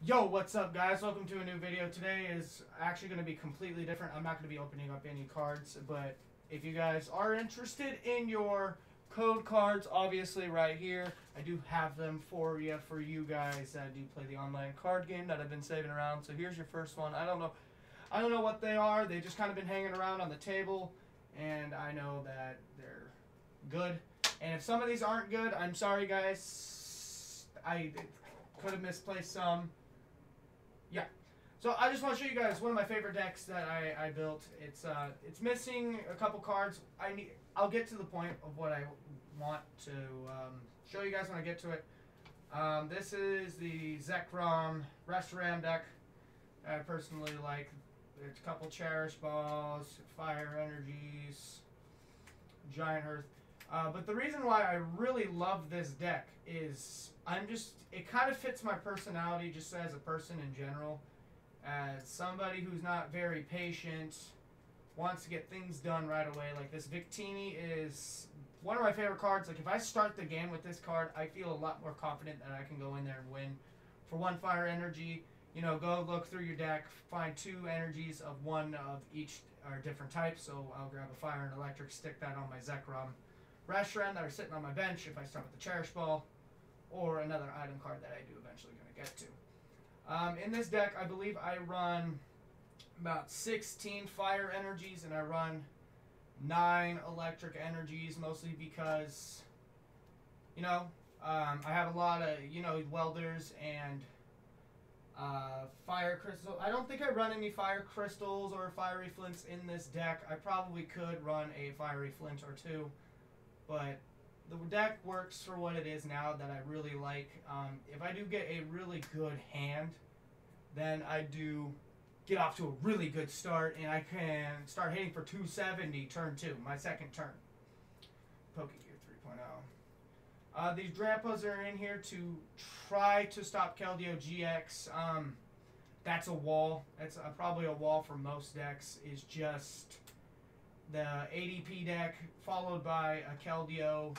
Yo, what's up guys? Welcome to a new video. Today is actually going to be completely different. I'm not going to be opening up any cards, but if you guys are interested in your code cards, obviously right here, I do have them for you guys that do play the online card game that I've been saving around. So here's your first one. I don't know what they are. They just kind of been hanging around on the table, and I know that they're good. And if some of these aren't good, I'm sorry guys. I could have misplaced some. Yeah. So I just want to show you guys one of my favorite decks that I built. It's missing a couple cards. I'll get to the point of what I want to show you guys when I get to it. This is the Zekrom Reshiram deck. I personally like. There's a couple Cherish Balls, Fire Energies, Giant Earth. But the reason why I really love this deck is it kind of fits my personality just as a person in general. As somebody who's not very patient, wants to get things done right away. Like this Victini is one of my favorite cards. Like if I start the game with this card, I feel a lot more confident that I can go in there and win. For one Fire Energy, you know, go look through your deck, find two energies of one of each or different types. So I'll grab a Fire and Electric, stick that on my Zekrom Reshiram that are sitting on my bench if I start with the Cherish Ball, or another item card that I do eventually going to get to. In this deck, I believe I run about 16 Fire Energies, and I run 9 Electric Energies, mostly because, you know, I have a lot of, you know, Welders and Fire Crystal. I don't think I run any Fire Crystals or Fiery Flints in this deck. I probably could run a Fiery Flint or two, but the deck works for what it is now that I really like. If I do get a really good hand, then I do get off to a really good start, and I can start hitting for 270 turn 2, my second turn. Pokegear 3.0. These Grandpas are in here to try to stop Keldeo GX. That's a wall. That's probably a wall for most decks, is just the ADP deck followed by a Keldeo.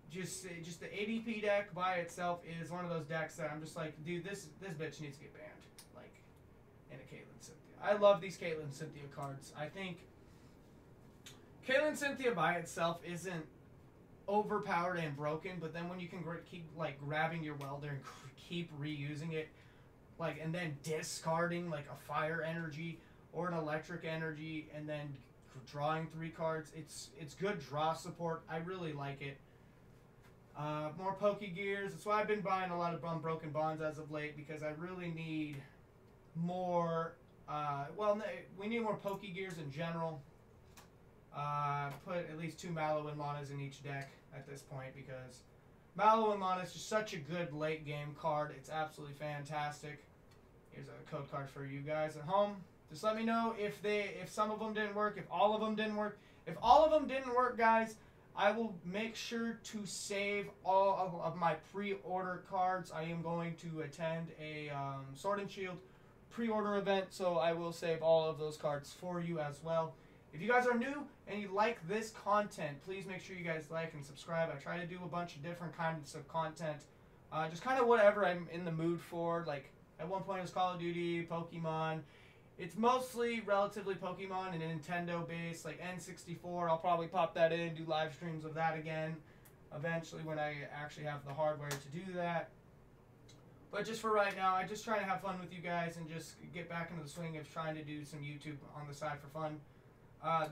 Just the ADP deck by itself is one of those decks that I'm just like, dude, this bitch needs to get banned. Like, in a Caitlyn Cynthia. I love these Caitlyn Cynthia cards. I think Caitlyn Cynthia by itself isn't overpowered and broken, but then when you can keep like grabbing your welder and keep reusing it, like, and then discarding like a Fire Energy or an Electric Energy, and then drawing 3 cards, it's good draw support. I really like it. More Pokegears. That's why I've been buying a lot of Broken Bonds as of late, because I really need more. We need more Pokegears in general. Put at least 2 Mallow and Lanas in each deck at this point, because Mallow and Lana is just such a good late game card. It's absolutely fantastic. Here's a code card for you guys at home. Just let me know if some of them didn't work, if all of them didn't work. If all of them didn't work, guys, I will make sure to save all of my pre-order cards. I am going to attend a Sword and Shield pre-order event, so I will save all of those cards for you as well. If you guys are new and you like this content, please make sure you guys like and subscribe. I try to do a bunch of different kinds of content, just kind of whatever I'm in the mood for. Like at one point it was Call of Duty, Pokemon. It's mostly relatively Pokemon and Nintendo based, like N64. I'll probably pop that in, do live streams of that again eventually when I actually have the hardware to do that. But just for right now, I just try to have fun with you guys and just get back into the swing of trying to do some YouTube on the side for fun.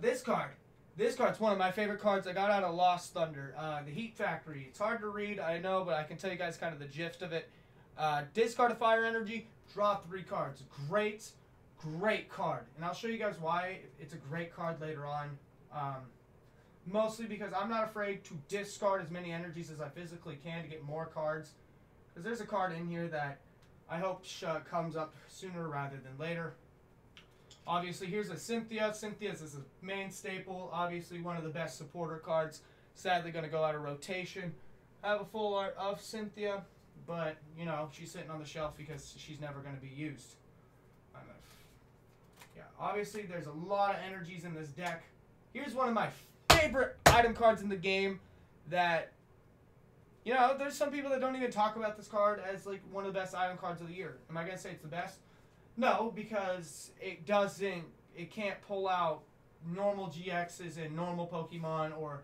This card's one of my favorite cards I got out of Lost Thunder. The Heat Factory. It's hard to read, I know, but I can tell you guys kind of the gist of it. Discard a Fire Energy, draw 3 cards. Great card, and I'll show you guys why it's a great card later on. Mostly because I'm not afraid to discard as many energies as I physically can to get more cards, because there's a card in here that I hope comes up sooner rather than later. Obviously, here's a Cynthia. Cynthia's is a main staple, obviously one of the best supporter cards. Sadly going to go out of rotation. I have a full art of Cynthia, but you know, she's sitting on the shelf because she's never going to be used. Yeah, obviously there's a lot of energies in this deck. Here's one of my favorite item cards in the game that, You know, there's some people that don't even talk about this card as like one of the best item cards of the year. Am I gonna say it's the best? No, because it doesn't. It can't pull out normal GXs and normal Pokemon or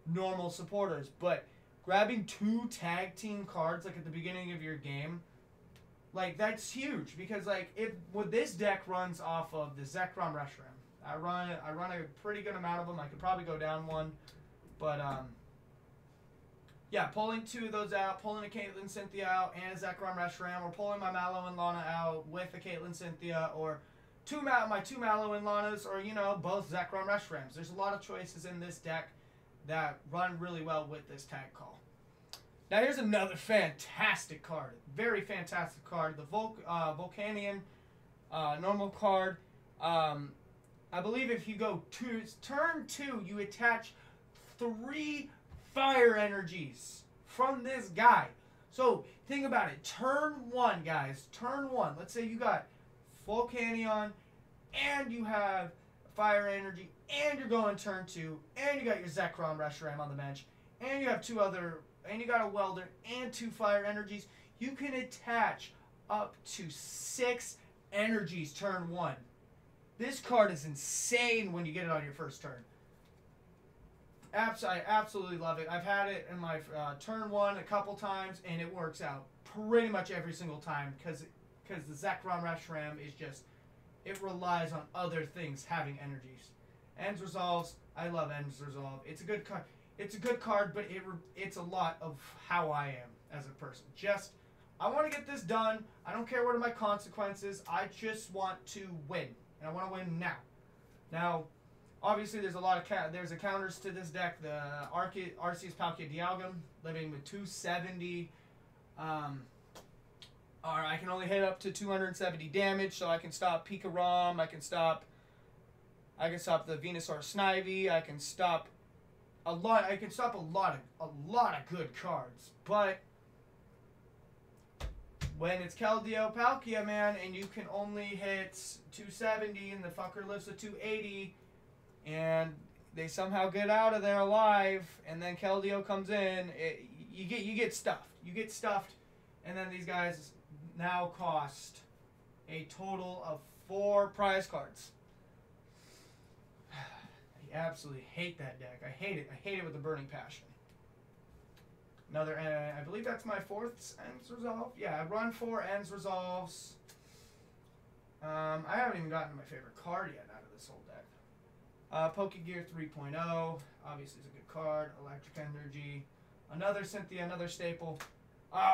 normal supporters. But grabbing 2 tag team cards like at the beginning of your game, like that's huge because like this deck runs off of the Zekrom Reshiram. I run a pretty good amount of them. I could probably go down one, but yeah, pulling 2 of those out, pulling a Caitlyn Cynthia out and a Zekrom Reshiram, or pulling my Mallow and Lana out with a Caitlyn Cynthia, or my 2 Mallow and Lanas, or, you know, both Zekrom Reshirams. There's a lot of choices in this deck that run really well with this tag call. Now here's another fantastic card. Very fantastic card. The Volcanion normal card. I believe if you go turn 2, you attach 3 fire energies from this guy. So think about it. Turn 1, guys. Turn 1. Let's say you got Volcanion and you have fire energy and you're going turn 2 and you got your Zekrom Reshiram on the bench and you have 2 other and you got a welder and 2 fire energies. You can attach up to 6 energies turn 1. This card is insane when you get it on your first turn. I absolutely love it. I've had it in my turn 1 a couple times, and it works out pretty much every single time because the Zekrom Reshiram is just, it relies on other things having energies. Ends Resolves, I love Ends Resolve. It's a good card. It's a good card, but it's a lot of how I am as a person. Just, I want to get this done. I don't care what are my consequences. I just want to win, and I want to win now. Now, obviously, there's a lot of there's a counters to this deck. The Arceus Palkia Dialgam, living with 270. Or I can only hit up to 270 damage, so I can stop Pika Rom. I can stop the Venusaur Snivy. I can stop a lot. I can stop a lot of good cards. But when it's Keldeo Palkia, man, and you can only hit 270, and the fucker lives to 280. And they somehow get out of there alive, and then Keldeo comes in. You get stuffed. You get stuffed, and then these guys now cost a total of 4 prize cards. I absolutely hate that deck. I hate it. I hate it with a burning passion. Another, I believe that's my 4th Ends Resolve. Yeah, I run 4 Ends Resolves. I haven't even gotten to my favorite card yet out of this whole deck. Pokegear 3.0, obviously is a good card. Electric Energy, another Cynthia, another staple.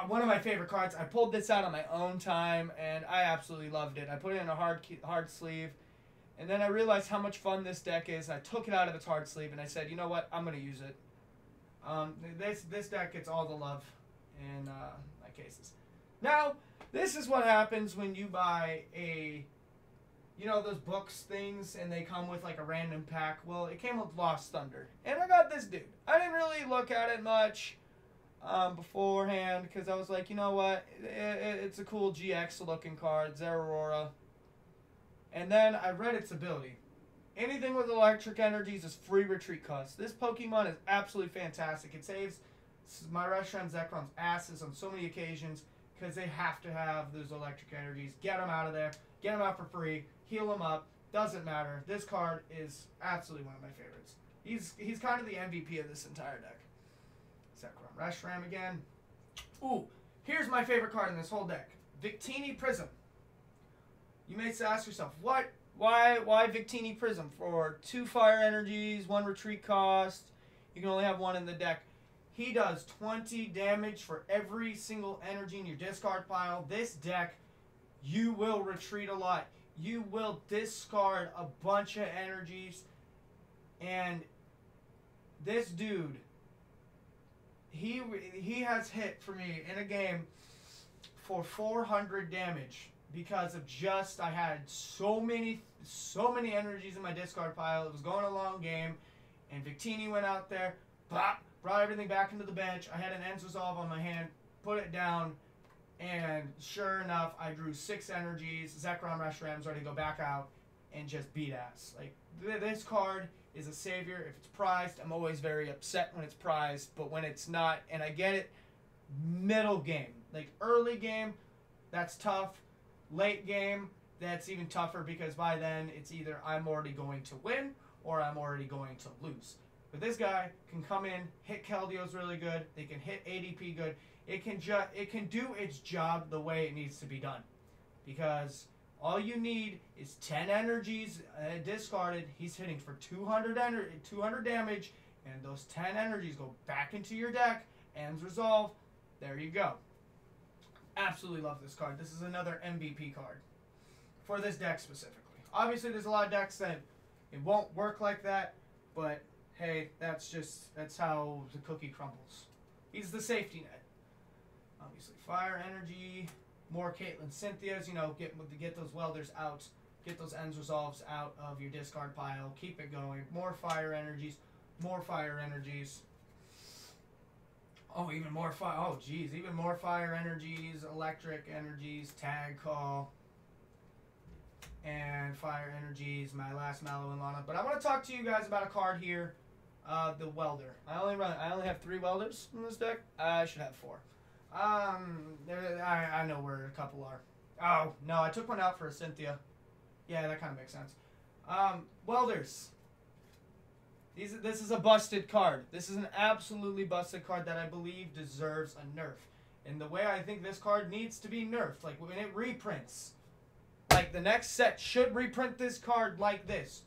One of my favorite cards. I pulled this out on my own time, and I absolutely loved it. I put it in a hard sleeve, and then I realized how much fun this deck is. I took it out of its hard sleeve, and I said, you know what, I'm going to use it. This deck gets all the love in my cases. Now, this is what happens when you buy a... You know those books things, and they come with like a random pack? Well, it came with Lost Thunder. And I got this dude. I didn't really look at it much beforehand, because I was like, you know what? It's a cool GX looking card, Zeraora. And then I read its ability. Anything with electric energies is free retreat cost. This Pokemon is absolutely fantastic. It saves my Reshiram Zekrom's asses on so many occasions, because they have to have those electric energies. Get them out of there. Get them out for free. Heal them up. Doesn't matter. This card is absolutely one of my favorites. He's kind of the MVP of this entire deck. Zekrom Reshiram again. Ooh, here's my favorite card in this whole deck. Victini Prism. You may ask yourself, why Victini Prism? For 2 fire energies, 1 retreat cost. You can only have 1 in the deck. He does 20 damage for every single energy in your discard pile. This deck, you will retreat a lot. You will discard a bunch of energies. And this dude, he has hit for me in a game for 400 damage because of just, I had so many energies in my discard pile. It was going a long game, and Victini went out there, bop, brought everything back into the bench. I had an Ends Resolve on my hand, put it down, and sure enough, I drew 6 energies. Zekrom Reshiram's ready to go back out and just beat ass. Like, this card is a savior. If it's prized, I'm always very upset when it's prized, but when it's not, and I get it, middle game. Like early game, that's tough. Late game, that's even tougher because by then it's either I'm already going to win or I'm already going to lose. But this guy can come in, hit Keldeos really good. They can hit ADP good. It can do its job the way it needs to be done, because all you need is 10 energies discarded. He's hitting for 200 damage, and those 10 energies go back into your deck. Ends resolve. There you go. Absolutely love this card. This is another MVP card for this deck specifically. Obviously, there's a lot of decks that it won't work like that, but hey, that's how the cookie crumbles. He's the safety net. Obviously, fire energy, more Caitlyn Cynthia's, you know, get those welders out, get those ends resolves out of your discard pile, keep it going. More fire energies, more fire energies. Oh, even more fire. Oh, geez, even more fire energies, electric energies, tag call, and fire energies. My last Mallow and Lana. But I want to talk to you guys about a card here, the welder. I only have 3 welders in this deck. I should have 4. I know where a couple are. Oh no, I took one out for a Cynthia. Yeah, that kind of makes sense. Welders. This is a busted card. This is an absolutely busted card that I believe deserves a nerf. And the way I think this card needs to be nerfed, like when it reprints, like the next set should reprint this card like this.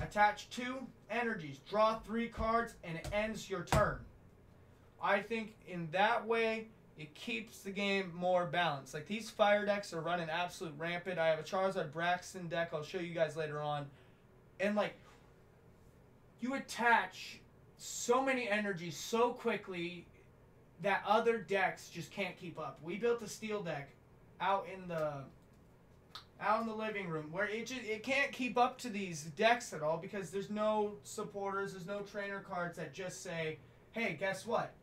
Attach 2 energies, draw 3 cards, and it ends your turn. I think in that way, it keeps the game more balanced. Like these fire decks are running absolute rampant. I have a Charizard Braxton deck I'll show you guys later on. And like, you attach so many energies so quickly that other decks just can't keep up. We built a steel deck out in the living room where it can't keep up to these decks at all because there's no supporters, there's no trainer cards that just say, hey, guess what?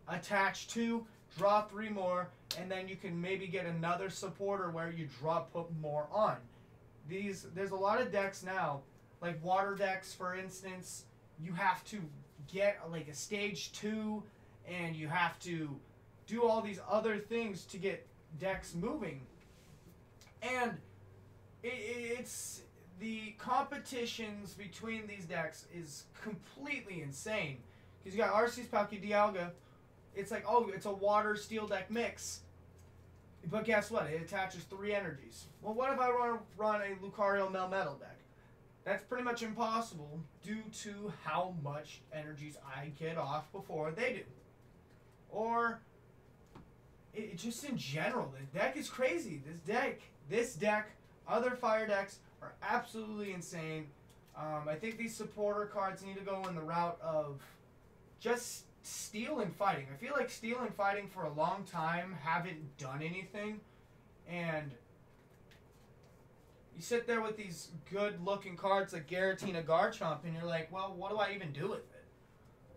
Attach 2, draw 3 more, and then you can maybe get another supporter where you put more on. There's a lot of decks now, like water decks, for instance. You have to get like a stage 2, and you have to do all these other things to get decks moving. And it's the competitions between these decks is completely insane. Because you got Arceus Palkia Dialga. It's like, oh, it's a water steel deck mix. But guess what? It attaches 3 energies. Well, what if I want to run a Lucario Melmetal deck? That's pretty much impossible due to how much energies I get off before they do. Or, just in general, the deck is crazy. This deck, other fire decks are absolutely insane. I think these supporter cards need to go in the route of just steel and fighting. I feel like steel and fighting for a long time haven't done anything, and you sit there with these good-looking cards like Giratina Garchomp, and you're like, well, what do I even do with it?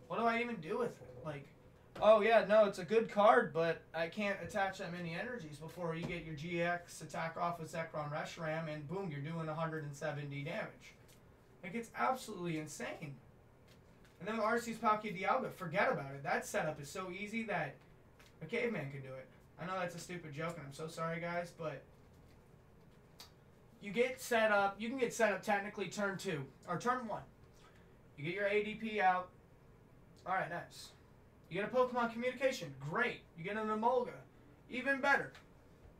What do I even do with it? Like, oh yeah, no, it's a good card, but I can't attach that many energies before you get your GX attack off with Zekrom Reshiram, and boom, you're doing 170 damage. Like, it's absolutely insane. And then with Arceus Palkia Dialga, forget about it. That setup is so easy that a caveman can do it. I know that's a stupid joke, and I'm so sorry, guys, but you can get set up technically turn 2, or turn 1. You get your ADP out. Alright, nice. You get a Pokemon Communication. Great. You get an Emolga. Even better.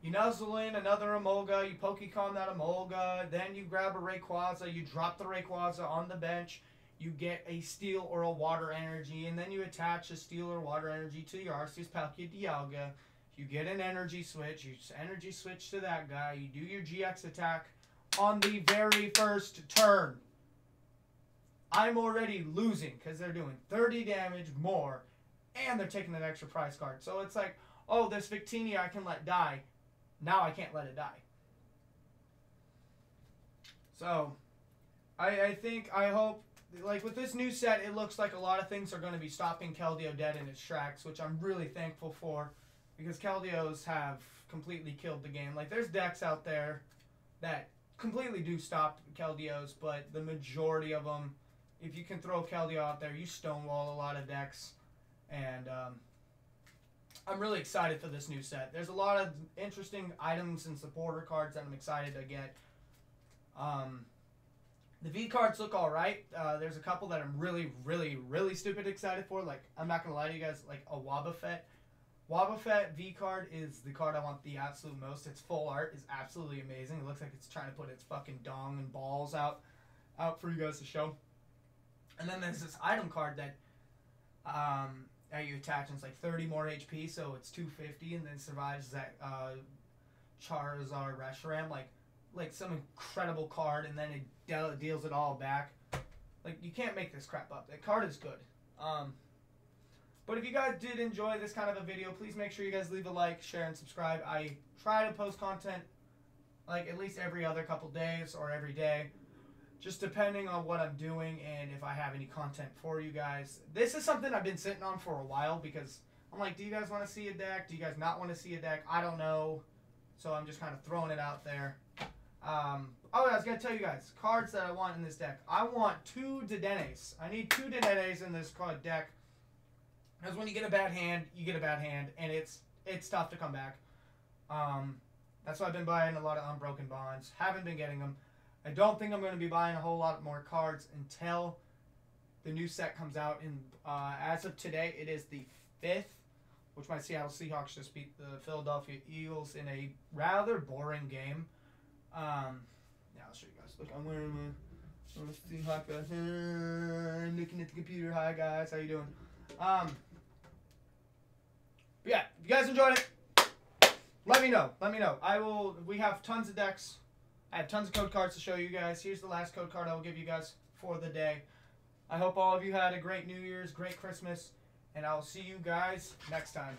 You nuzzle in another Emolga. You Pokecom that Emolga. Then you grab a Rayquaza. You drop the Rayquaza on the bench. You get a steel or a water energy. And then you attach a steel or water energy to your Arceus Palkia Dialga. You get an energy switch. You energy switch to that guy. You do your GX attack on the very first turn. I'm already losing because they're doing 30 damage more. And they're taking an extra prize card. So it's like, oh, this Victini I can let die. Now I can't let it die. So, I hope, like with this new set, it looks like a lot of things are going to be stopping Keldeo dead in its tracks, which I'm really thankful for. Because Keldeos have completely killed the game. Like, there's decks out there that completely do stop Keldeos, but the majority of them, if you can throw Keldeo out there, you stonewall a lot of decks. And I'm really excited for this new set. There's a lot of interesting items and supporter cards that I'm excited to get. The V cards look alright. There's a couple that I'm really, really, really stupid excited for. Like, I'm not going to lie to you guys, like a Wobbuffet. Wobbuffet V card is the card I want the absolute most. Its full art is absolutely amazing. It looks like it's trying to put its fucking dong and balls out for you guys to show. And then there's this item card that you attach, and it's like 30 more HP, so it's 250, and then survives that Charizard Reshiram, like some incredible card, and then it deals it all back. Like, you can't make this crap up. That card is good. But if you guys did enjoy this kind of a video, please make sure you guys leave a like, share, and subscribe. I try to post content like at least every other couple days or every day, just depending on what I'm doing and if I have any content for you guys. This is something I've been sitting on for a while because I'm like, do you guys want to see a deck? Do you guys not want to see a deck? I don't know. So I'm just kind of throwing it out there. Oh, I was going to tell you guys, cards that I want in this deck. I want 2 dedeenes. I need 2 dedeenes in this card deck. Because when you get a bad hand, you get a bad hand, and it's tough to come back. That's why I've been buying a lot of Unbroken Bonds. Haven't been getting them. I don't think I'm going to be buying a whole lot more cards until the new set comes out. In as of today, it is the 5th, which my Seattle Seahawks just beat the Philadelphia Eagles in a rather boring game. Yeah, I'll show you guys. Look, I'm wearing my Seahawk. I'm looking at the computer. Hi, guys. How you doing? But yeah, if you guys enjoyed it, let me know. Let me know. We have tons of decks. I have tons of code cards to show you guys. Here's the last code card I will give you guys for the day. I hope all of you had a great New Year's, great Christmas, and I will see you guys next time.